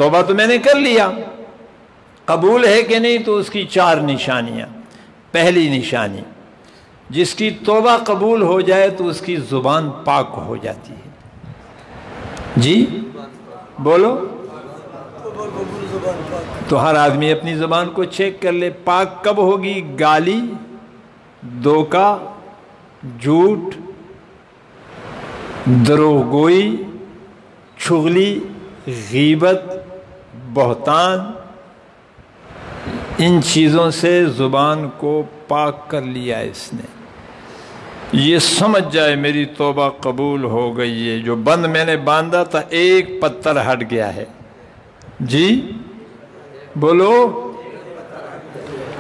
तौबा तो मैंने कर लिया, कबूल है कि नहीं, तो उसकी 4 निशानियाँ। पहली निशानी, जिसकी तौबा कबूल हो जाए तो उसकी ज़ुबान पाक हो जाती है। जी बोलो। तो हर आदमी अपनी ज़ुबान को चेक कर ले, पाक कब होगी? गाली, धोखा, झूठ, दरोगोई, चुगली, गीबत, बहतान, इन चीज़ों से ज़ुबान को पाक कर लिया इसने। ये समझ जाए मेरी तौबा कबूल हो गई है, जो बंद मैंने बांधा था एक पत्थर हट गया है। जी बोलो।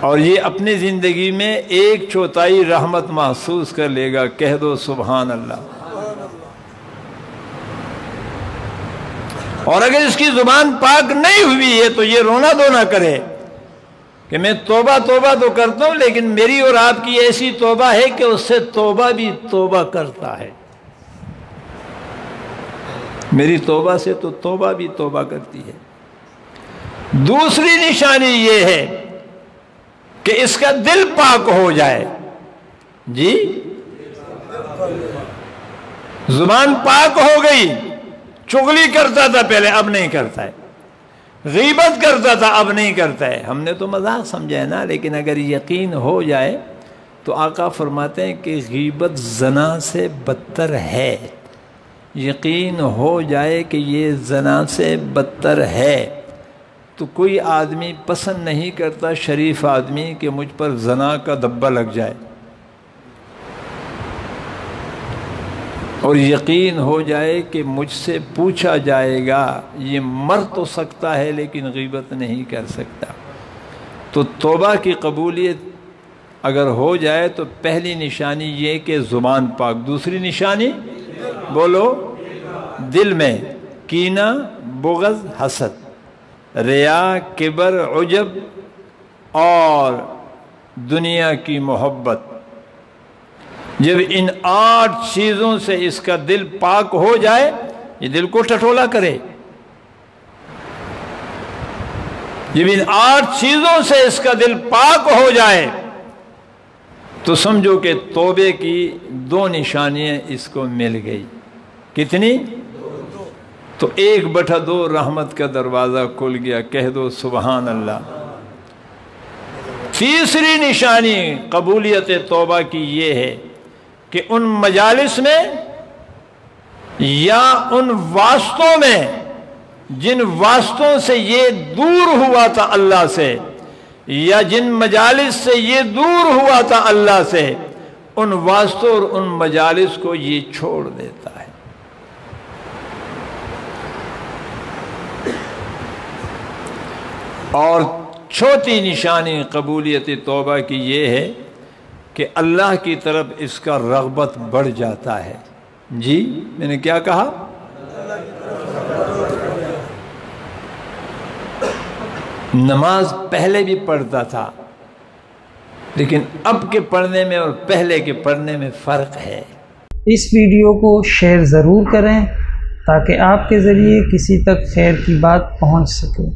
और ये अपनी ज़िंदगी में 1/4 रहमत महसूस कर लेगा। कह दो सुभान अल्लाह। और अगर इसकी ज़ुबान पाक नहीं हुई है तो ये रोना धोना करे कि मैं तौबा तौबा तो करता हूं, लेकिन मेरी और आपकी ऐसी तौबा है कि उससे तौबा भी तौबा करता है। मेरी तौबा से तो तौबा भी तौबा करती है। दूसरी निशानी ये है कि इसका दिल पाक हो जाए। जी, जुबान पाक हो गई, चुगली करता था पहले, अब नहीं करता है। गीबत करता था, अब नहीं करता है। हमने तो मजाक समझा है ना, लेकिन अगर यकीन हो जाए तो आका फरमाते हैं कि गीबत ज़ना से बदतर है। यकीन हो जाए कि ये ज़ना से बदतर है तो कोई आदमी पसंद नहीं करता, शरीफ आदमी, कि मुझ पर ज़ना का धब्बा लग जाए। और यकीन हो जाए कि मुझसे पूछा जाएगा, ये मर तो सकता है लेकिन गीबत नहीं कर सकता। तो तौबा की कबूलियत अगर हो जाए तो पहली निशानी ये कि ज़ुबान पाक। दूसरी निशानी बोलो, दिल में कीना, बुग़्ज़, हसद, रिया, किबर, उजब और दुनिया की मोहब्बत। जब इन 8 चीज़ों से इसका दिल पाक हो जाए, ये दिल को टटोला करे। जब इन 8 चीज़ों से इसका दिल पाक हो जाए तो समझो कि तौबे की 2 निशानियां इसको मिल गई। कितनी? तो 1/2 रहमत का दरवाज़ा खुल गया। कह दो सुभान अल्लाह। तीसरी निशानी कबूलियत तौबा की ये है कि उन मजालिस में या उन वास्तों में जिन वास्तों से ये दूर हुआ था अल्लाह से, या जिन मजालिस से ये दूर हुआ था अल्लाह से, उन वास्तों और उन मजालिस को ये छोड़ देता है। और चौथी निशानी कबूलियत तौबा की ये है कि अल्लाह की तरफ इसका रग़बत बढ़ जाता है। जी, मैंने क्या कहा? नमाज पहले भी पढ़ता था, लेकिन अब के पढ़ने में और पहले के पढ़ने में फ़र्क है। इस वीडियो को शेयर ज़रूर करें ताकि आपके ज़रिए किसी तक खैर की बात पहुंच सके।